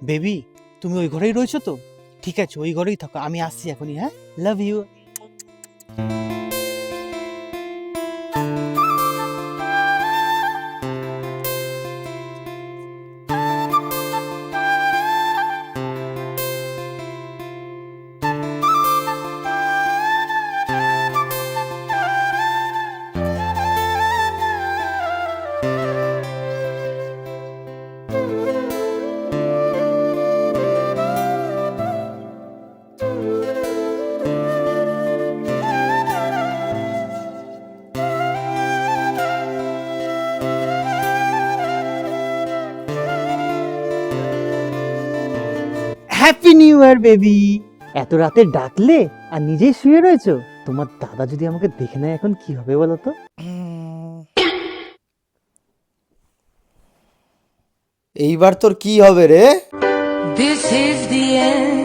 Baby, তুমি ওই ঘরেই রয়েছো তো? ঠিক আছে, ওই ঘরেই থাকো, আমি আসছি এখনই। হ্যাঁ, love you. Happy new year baby. এত রাতে ডাকলে আর নিজেই শুয়ে রয়েছো? তোমার দাদা যদি আমাকে দেখে নেয় এখন কি হবে বলো তো? এইবার তোর কি হবে রে? This is the end.